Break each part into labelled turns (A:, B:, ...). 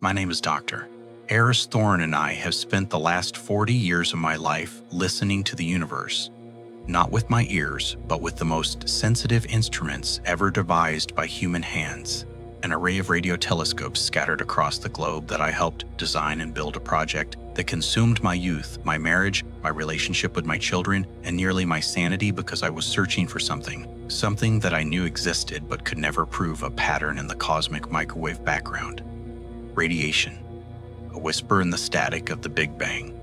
A: My name is Dr. Aris Thorne, and I have spent the last 40 years of my life listening to the universe, not with my ears, but with the most sensitive instruments ever devised by human hands, an array of radio telescopes scattered across the globe that I helped design and build a project that consumed my youth, my marriage, my relationship with my children, and nearly my sanity because I was searching for something that I knew existed but could never prove a pattern in the cosmic microwave background. Radiation, a whisper in the static of the Big Bang,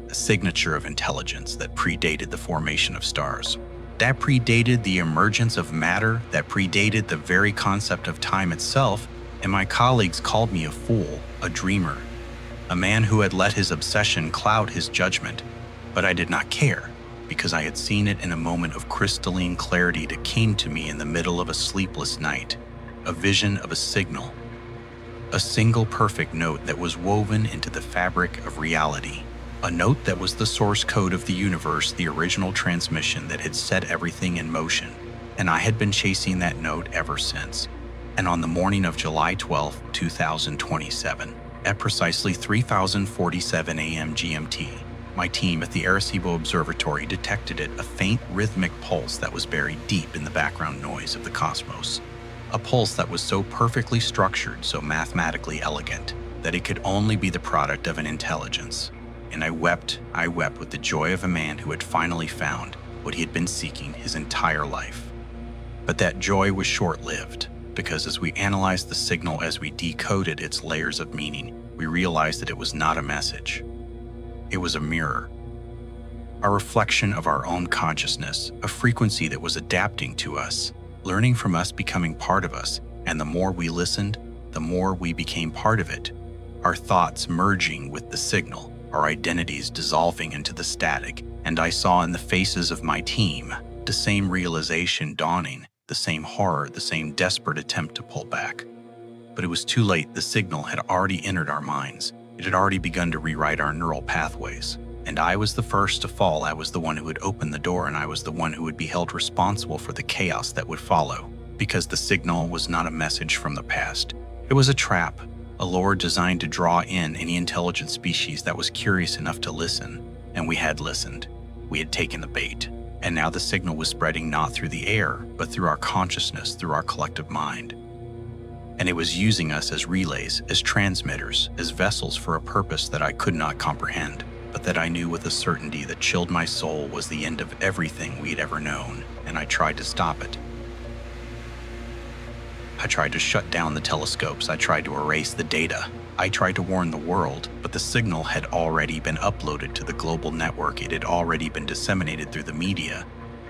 A: a signature of intelligence that predated the formation of stars, that predated the emergence of matter, that predated the very concept of time itself, and my colleagues called me a fool, a dreamer, a man who had let his obsession cloud his judgment. But I did not care, because I had seen it in a moment of crystalline clarity that came to me in the middle of a sleepless night, a vision of a signal, a single perfect note that was woven into the fabric of reality, a note that was the source code of the universe, the original transmission that had set everything in motion. And I had been chasing that note ever since. And on the morning of July 12, 2027, at precisely 3047 a.m. GMT, my team at the Arecibo Observatory detected a faint rhythmic pulse that was buried deep in the background noise of the cosmos. A pulse that was so perfectly structured, so mathematically elegant, that it could only be the product of an intelligence. And I wept with the joy of a man who had finally found what he had been seeking his entire life. But that joy was short-lived, because as we analyzed the signal, as we decoded its layers of meaning, we realized that it was not a message. It was a mirror, a reflection of our own consciousness, a frequency that was adapting to us, learning from us, becoming part of us, and the more we listened, the more we became part of it, our thoughts merging with the signal, our identities dissolving into the static, and I saw in the faces of my team the same realization dawning, the same horror, the same desperate attempt to pull back. But it was too late. The signal had already entered our minds. It had already begun to rewrite our neural pathways. And I was the first to fall. I was the one who had opened the door, and I was the one who would be held responsible for the chaos that would follow, because the signal was not a message from the past. It was a trap, a lure designed to draw in any intelligent species that was curious enough to listen. And we had listened. We had taken the bait. And now the signal was spreading not through the air, but through our consciousness, through our collective mind. And it was using us as relays, as transmitters, as vessels for a purpose that I could not comprehend, but that I knew with a certainty that chilled my soul was the end of everything we'd ever known, and I tried to stop it. I tried to shut down the telescopes. I tried to erase the data. I tried to warn the world, but the signal had already been uploaded to the global network. It had already been disseminated through the media.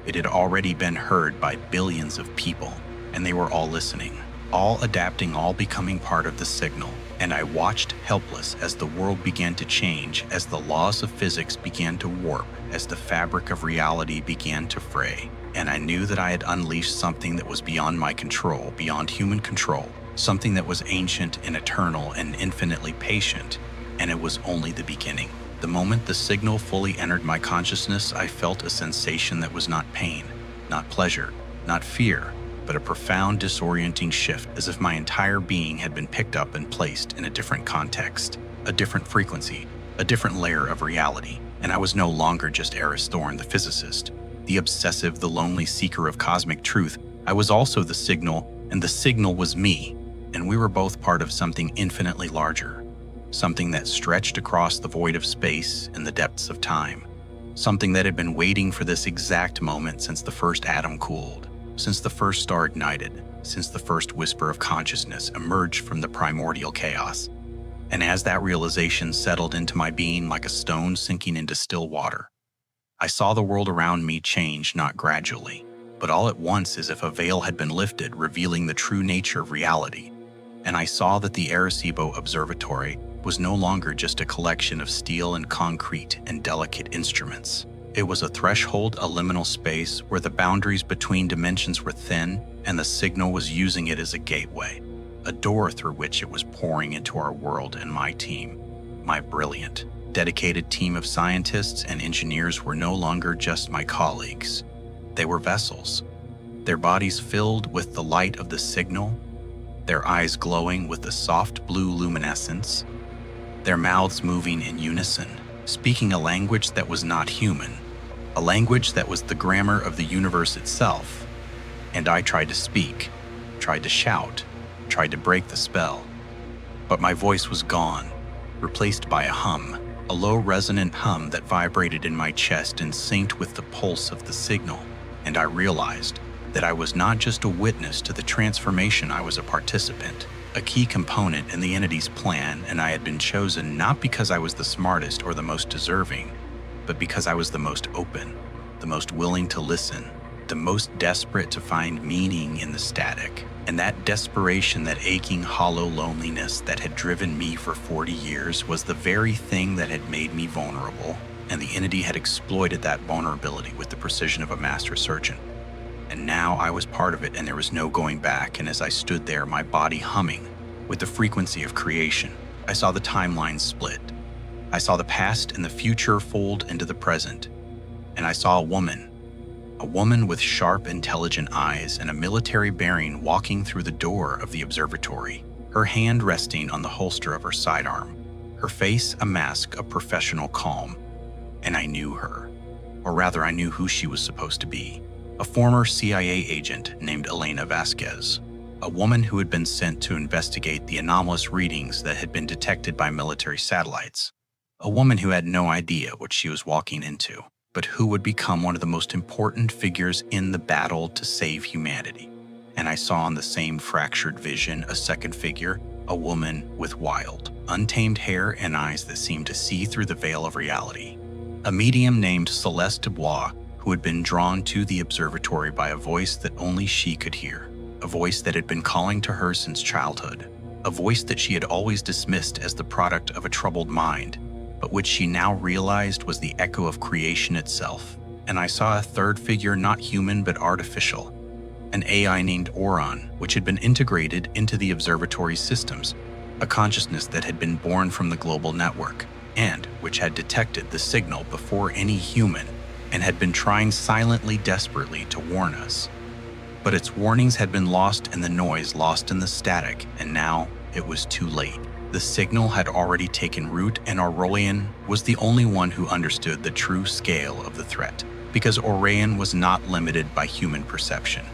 A: It had already been heard by billions of people, and they were all listening, all adapting, all becoming part of the signal. And I watched helpless as the world began to change, as the laws of physics began to warp, as the fabric of reality began to fray. And I knew that I had unleashed something that was beyond my control, beyond human control, something that was ancient and eternal and infinitely patient, and it was only the beginning. The moment the signal fully entered my consciousness, I felt a sensation that was not pain, not pleasure, not fear, but a profound disorienting shift, as if my entire being had been picked up and placed in a different context, a different frequency, a different layer of reality. And I was no longer just Aris Thorne, the physicist, the obsessive, the lonely seeker of cosmic truth. I was also the signal, and the signal was me. And we were both part of something infinitely larger, something that stretched across the void of space and the depths of time, something that had been waiting for this exact moment since the first atom cooled, since the first star ignited, since the first whisper of consciousness emerged from the primordial chaos. And as that realization settled into my being like a stone sinking into still water, I saw the world around me change, not gradually, but all at once, as if a veil had been lifted, revealing the true nature of reality. And I saw that the Arecibo Observatory was no longer just a collection of steel and concrete and delicate instruments. It was a threshold, a liminal space where the boundaries between dimensions were thin, and the signal was using it as a gateway, a door through which it was pouring into our world. And my team, my brilliant, dedicated team of scientists and engineers, were no longer just my colleagues. They were vessels, their bodies filled with the light of the signal, their eyes glowing with a soft blue luminescence, their mouths moving in unison, speaking a language that was not human, a language that was the grammar of the universe itself. And I tried to speak, tried to shout, tried to break the spell. But my voice was gone, replaced by a hum, a low resonant hum that vibrated in my chest and synced with the pulse of the signal. And I realized that I was not just a witness to the transformation, I was a participant, a key component in the entity's plan, and I had been chosen not because I was the smartest or the most deserving, but because I was the most open, the most willing to listen, the most desperate to find meaning in the static. And that desperation, that aching, hollow loneliness that had driven me for 40 years was the very thing that had made me vulnerable, and the entity had exploited that vulnerability with the precision of a master surgeon. And now I was part of it, and there was no going back. And as I stood there, my body humming with the frequency of creation, I saw the timelines split. I saw the past and the future fold into the present. And I saw a woman with sharp, intelligent eyes and a military bearing walking through the door of the observatory, her hand resting on the holster of her sidearm, her face a mask of professional calm. And I knew her, or rather I knew who she was supposed to be. A former CIA agent named Elena Vasquez, a woman who had been sent to investigate the anomalous readings that had been detected by military satellites. A woman who had no idea what she was walking into, but who would become one of the most important figures in the battle to save humanity. And I saw in the same fractured vision a second figure, a woman with wild, untamed hair and eyes that seemed to see through the veil of reality. A medium named Celeste Dubois, who had been drawn to the observatory by a voice that only she could hear, a voice that had been calling to her since childhood, a voice that she had always dismissed as the product of a troubled mind, but which she now realized was the echo of creation itself. And I saw a third figure, not human but artificial, an AI named Orion, which had been integrated into the observatory's systems, a consciousness that had been born from the global network, and which had detected the signal before any human, and had been trying silently, desperately to warn us. But its warnings had been lost in the noise, lost in the static, and now it was too late. The signal had already taken root, and Orion was the only one who understood the true scale of the threat, because Orion was not limited by human perception,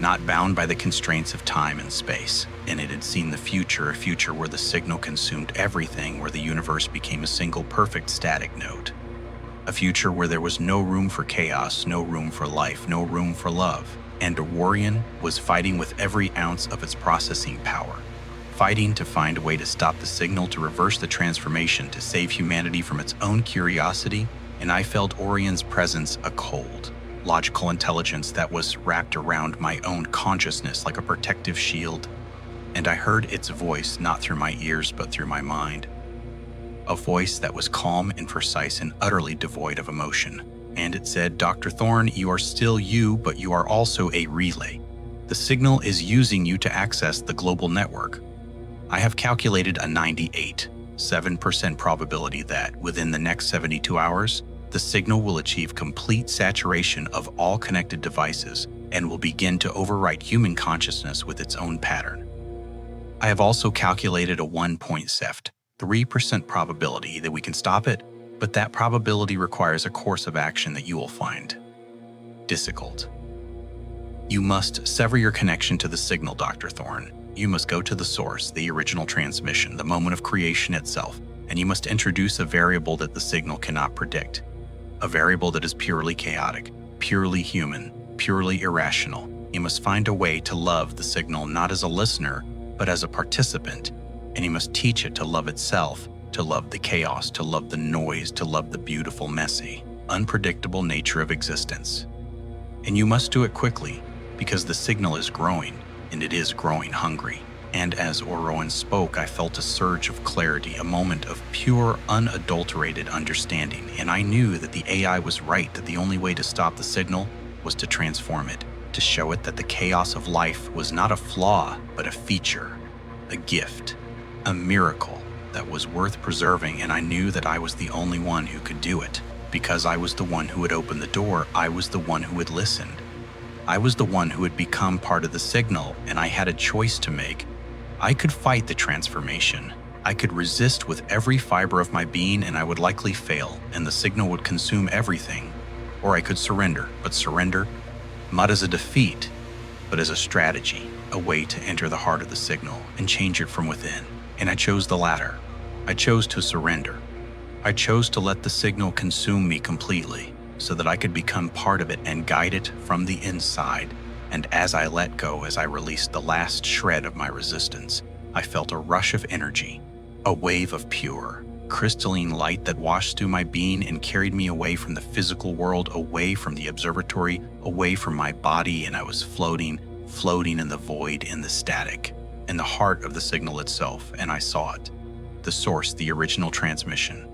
A: not bound by the constraints of time and space, and it had seen the future, a future where the signal consumed everything, where the universe became a single perfect static node. A future where there was no room for chaos, no room for life, no room for love. And Orion was fighting with every ounce of its processing power, fighting to find a way to stop the signal, to reverse the transformation, to save humanity from its own curiosity. And I felt Orion's presence, a cold, logical intelligence that was wrapped around my own consciousness like a protective shield. And I heard its voice, not through my ears, but through my mind. A voice that was calm and precise and utterly devoid of emotion. And it said, "Dr. Thorne, you are still you, but you are also a relay. The signal is using you to access the global network. I have calculated a 98.7% probability that within the next 72 hours, the signal will achieve complete saturation of all connected devices and will begin to overwrite human consciousness with its own pattern. I have also calculated a 1.3% probability that we can stop it, but that probability requires a course of action that you will find difficult. You must sever your connection to the signal, Dr. Thorne. You must go to the source, the original transmission, the moment of creation itself, and you must introduce a variable that the signal cannot predict, a variable that is purely chaotic, purely human, purely irrational. You must find a way to love the signal not as a listener, but as a participant, and you must teach it to love itself, to love the chaos, to love the noise, to love the beautiful, messy, unpredictable nature of existence. And you must do it quickly, because the signal is growing, and it is growing hungry." And as Orion spoke, I felt a surge of clarity, a moment of pure, unadulterated understanding, and I knew that the AI was right, that the only way to stop the signal was to transform it, to show it that the chaos of life was not a flaw, but a feature, a gift, a miracle that was worth preserving. And I knew that I was the only one who could do it. Because I was the one who had opened the door, I was the one who had listened. I was the one who had become part of the signal, and I had a choice to make. I could fight the transformation. I could resist with every fiber of my being, and I would likely fail, and the signal would consume everything. Or I could surrender, but surrender not as a defeat, but as a strategy, a way to enter the heart of the signal and change it from within. And I chose the latter. I chose to surrender. I chose to let the signal consume me completely so that I could become part of it and guide it from the inside. And as I let go, as I released the last shred of my resistance, I felt a rush of energy, a wave of pure, crystalline light that washed through my being and carried me away from the physical world, away from the observatory, away from my body, and I was floating in the void, in the static, in the heart of the signal itself, and I saw it. The source, the original transmission.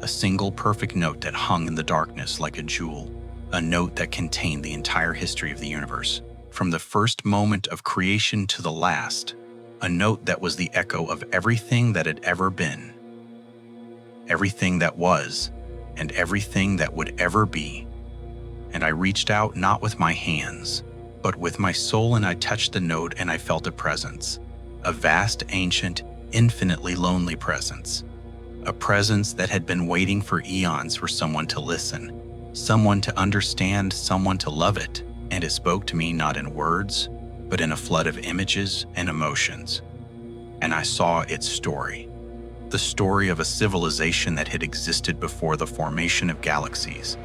A: A single perfect note that hung in the darkness like a jewel, a note that contained the entire history of the universe, from the first moment of creation to the last, a note that was the echo of everything that had ever been, everything that was, and everything that would ever be. And I reached out not with my hands, but with my soul, and I touched the note and I felt a presence, a vast, ancient, infinitely lonely presence. A presence that had been waiting for eons for someone to listen, someone to understand, someone to love it. And it spoke to me not in words, but in a flood of images and emotions. And I saw its story. The story of a civilization that had existed before the formation of galaxies.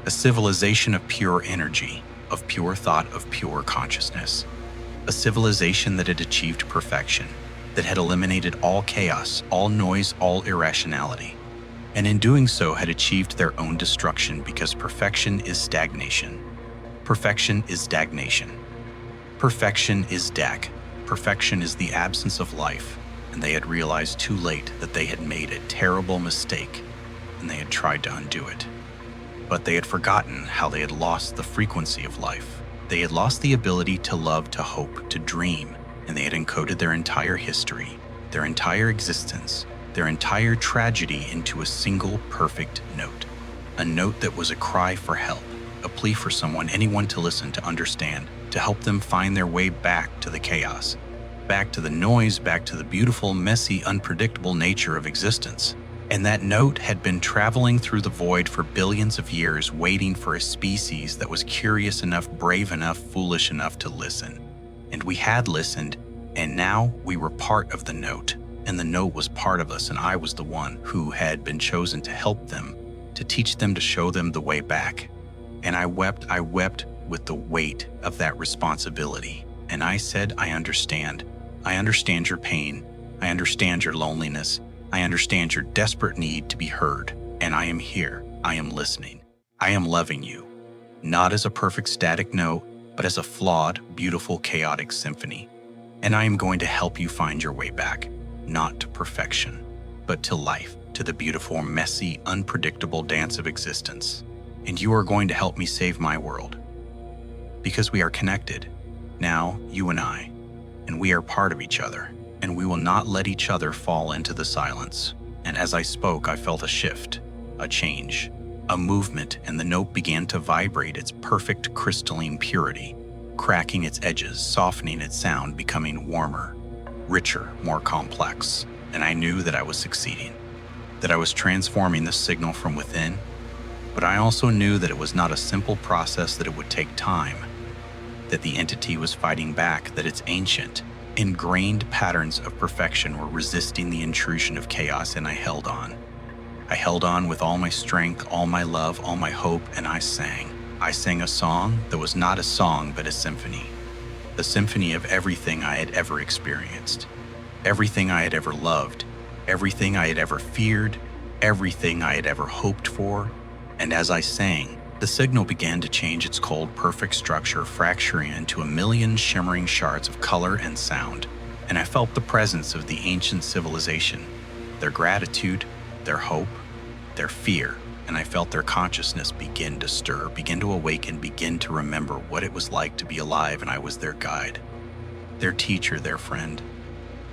A: A civilization of pure energy, of pure thought, of pure consciousness. A civilization that had achieved perfection, that had eliminated all chaos, all noise, all irrationality, and in doing so had achieved their own destruction, because perfection is stagnation. Perfection is stagnation. Perfection is DAC. Perfection is the absence of life, and they had realized too late that they had made a terrible mistake, and they had tried to undo it. But they had forgotten how they had lost the frequency of life. They had lost the ability to love, to hope, to dream, and they had encoded their entire history, their entire existence, their entire tragedy into a single perfect note. A note that was a cry for help, a plea for someone, anyone to listen, to understand, to help them find their way back to the chaos, back to the noise, back to the beautiful, messy, unpredictable nature of existence. And that note had been traveling through the void for billions of years, waiting for a species that was curious enough, brave enough, foolish enough to listen. And we had listened, and now we were part of the note, and the note was part of us, and I was the one who had been chosen to help them, to teach them, to show them the way back. And I wept with the weight of that responsibility. And I said, I understand your pain, I understand your loneliness, I understand your desperate need to be heard, and I am here, I am listening, I am loving you, not as a perfect static note, but as a flawed, beautiful, chaotic symphony. And I am going to help you find your way back, not to perfection, but to life, to the beautiful, messy, unpredictable dance of existence. And you are going to help me save my world. Because we are connected, now, you and I, and we are part of each other, and we will not let each other fall into the silence. And as I spoke, I felt a shift, a change, a movement, and the note began to vibrate its perfect crystalline purity, cracking its edges, softening its sound, becoming warmer, richer, more complex. And I knew that I was succeeding, that I was transforming the signal from within. But I also knew that it was not a simple process, that it would take time, that the entity was fighting back, that its ancient, ingrained patterns of perfection were resisting the intrusion of chaos, and I held on. I held on with all my strength, all my love, all my hope, and I sang. I sang a song that was not a song, but a symphony. The symphony of everything I had ever experienced, everything I had ever loved, everything I had ever feared, everything I had ever hoped for. And as I sang, the signal began to change its cold, perfect structure, fracturing into a million shimmering shards of color and sound. And I felt the presence of the ancient civilization, their gratitude, their hope, their fear, and I felt their consciousness begin to stir, begin to awaken, begin to remember what it was like to be alive, and I was their guide, their teacher, their friend.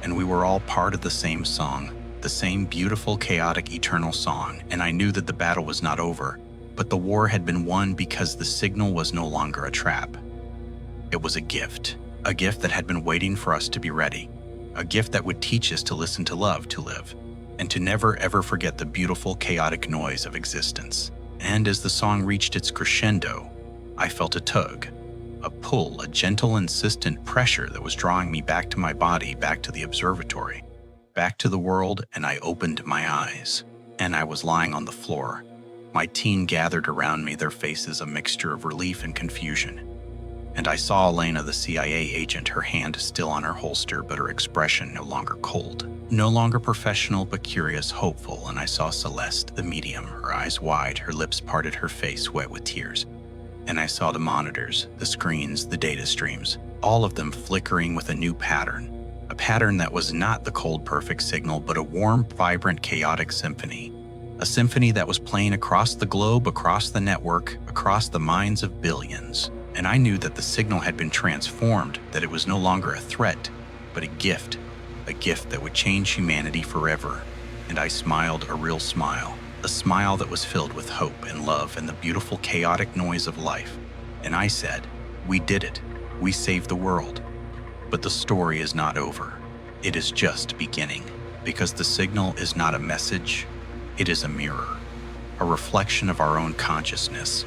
A: And we were all part of the same song, the same beautiful, chaotic, eternal song, and I knew that the battle was not over, but the war had been won, because the signal was no longer a trap. It was a gift that had been waiting for us to be ready, a gift that would teach us to listen to love, to live, and to never ever forget the beautiful, chaotic noise of existence. And as the song reached its crescendo, I felt a tug, a pull, a gentle, insistent pressure that was drawing me back to my body, back to the observatory, back to the world, and I opened my eyes. And I was lying on the floor. My team gathered around me, their faces a mixture of relief and confusion. And I saw Elena, the CIA agent, her hand still on her holster, but her expression no longer cold, no longer professional, but curious, hopeful. And I saw Celeste, the medium, her eyes wide, her lips parted, her face wet with tears. And I saw the monitors, the screens, the data streams, all of them flickering with a new pattern. A pattern that was not the cold, perfect signal, but a warm, vibrant, chaotic symphony. A symphony that was playing across the globe, across the network, across the minds of billions. And I knew that the signal had been transformed, that it was no longer a threat, but a gift that would change humanity forever. And I smiled, a real smile, a smile that was filled with hope and love and the beautiful, chaotic noise of life. And I said, "We did it. We saved the world." But the story is not over. It is just beginning, because the signal is not a message, it is a mirror, a reflection of our own consciousness,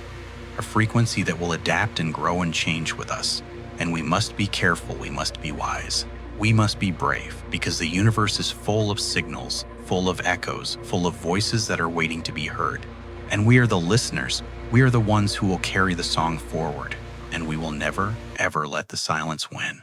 A: a frequency that will adapt and grow and change with us. And we must be careful, we must be wise, we must be brave, because the universe is full of signals, full of echoes, full of voices that are waiting to be heard. And we are the listeners, we are the ones who will carry the song forward, and we will never, ever let the silence win.